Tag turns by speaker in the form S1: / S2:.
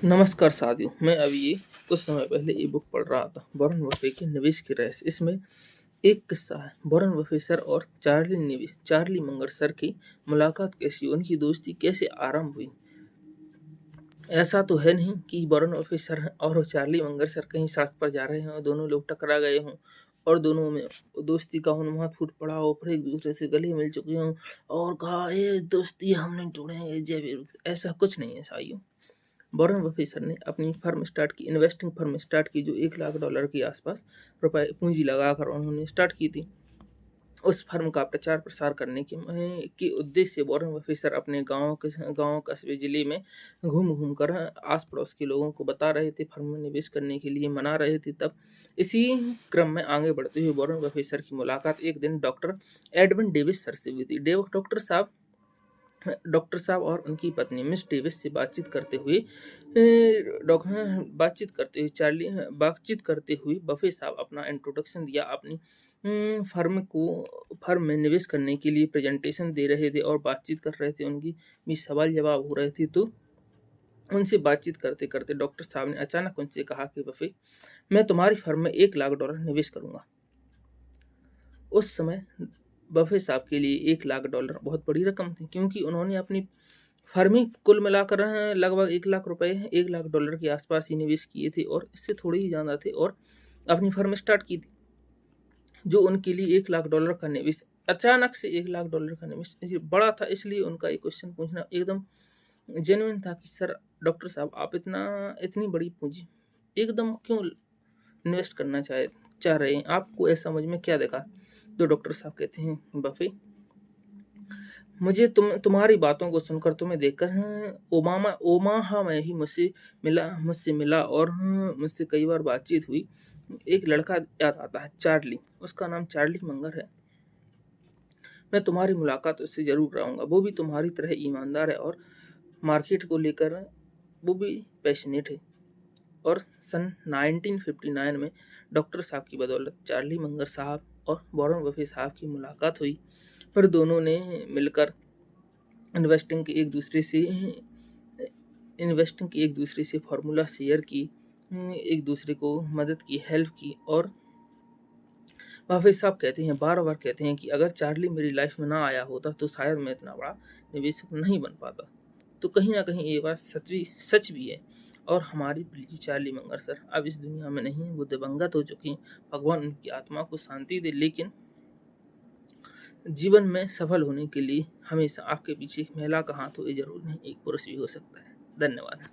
S1: नमस्कार साथियों, मैं अभी कुछ समय पहले ई बुक पढ़ रहा था, वॉरेन बफे के निवेश के रहस्य। इसमें एक किस्सा है, वॉरेन बफे सर और चार्ली मंगर सर की मुलाकात कैसी, उनकी दोस्ती कैसे आरंभ हुई। ऐसा तो है नहीं कि वॉरेन बफे सर और चार्ली मंगर सर कहीं सड़क पर जा रहे हैं और दोनों लोग टकरा गए हों और दोनों में दोस्ती का उन्माद फूट पड़ा हो, फिर एक दूसरे से गले मिल चुके हों और कहा ये दोस्ती हम नहीं तोड़ेंगे, जय वीर। ऐसा कुछ नहीं है साइयों। वॉरेन बफे सर ने अपनी इन्वेस्टिंग फर्म स्टार्ट की, जो $1 लाख के आसपास रुपए पूंजी लगाकर उन्होंने स्टार्ट की थी। उस फर्म का प्रचार प्रसार करने के उद्देश्य से वॉरेन बफे सर अपने गांव कस्बे जिले में घूम घूम कर आस पड़ोस के लोगों को बता रहे थे, फर्म में निवेश करने के लिए मना रहे थे। तब इसी क्रम में आगे बढ़ते हुए वॉरेन बफे सर की मुलाकात एक दिन डॉक्टर एडविन डेविस सर से हुई थी। डॉक्टर साहब और उनकी पत्नी मिस डेविस से बातचीत करते हुए बफे साहब अपना इंट्रोडक्शन दिया। अपनी फर्म में निवेश करने के लिए प्रेजेंटेशन दे रहे थे और बातचीत कर रहे थे, उनकी भी सवाल जवाब हो रहे थे। तो उनसे बातचीत करते करते डॉक्टर साहब ने अचानक उनसे कहा कि बफे, मैं तुम्हारी फर्म में $1 लाख निवेश करूंगा। उस समय बफे साहब के लिए $1 लाख बहुत बड़ी रकम थी, क्योंकि उन्होंने अपनी फर्मी कुल मिलाकर लगभग $1 लाख के आसपास ही निवेश किए थे और इससे थोड़े ही ज़्यादा थे, और अपनी फर्म स्टार्ट की थी। जो उनके लिए $1 लाख का निवेश, अचानक से $1 लाख का निवेश बड़ा था, इसलिए उनका एक क्वेश्चन पूछना एकदम जेन्युइन था कि सर, डॉक्टर साहब, आप इतनी बड़ी पूंजी एकदम क्यों इन्वेस्ट करना चाह रहे हैं, आपको ऐसा समझ में क्या देखा। तो डॉक्टर साहब कहते हैं, बफे, मुझे तुम्हारी बातों को सुनकर, तुम्हें देखकर ओमाहा में ही मुझसे मिला और मुझसे कई बार बातचीत हुई एक लड़का याद आता है, चार्ली। उसका नाम चार्ली मंगर है। मैं तुम्हारी मुलाकात उससे जरूर कराऊंगा। वो भी तुम्हारी तरह ईमानदार है और मार्केट को लेकर वो भी पैशनेट है। और सन 1959 में डॉक्टर साहब की बदौलत चार्ली मंगर साहब और वॉरेन बफे साहब की मुलाकात हुई। फिर दोनों ने मिलकर इन्वेस्टिंग के एक दूसरे से फार्मूला शेयर की, एक दूसरे को मदद की, हेल्प की। और बफे साहब कहते हैं, बार बार कहते हैं कि अगर चार्ली मेरी लाइफ में ना आया होता तो शायद मैं इतना बड़ा निवेशक नहीं बन पाता। तो कहीं ना कहीं ये बात सच भी है। और हमारी प्रिय चार्ली मंगर सर अब इस दुनिया में नहीं, वो दिवंगत हो चुकी हैं। भगवान उनकी आत्मा को शांति दे। लेकिन जीवन में सफल होने के लिए हमेशा आपके पीछे एक महिला का हाथ हो, ये जरूर नहीं, एक पुरुष भी हो सकता है। धन्यवाद।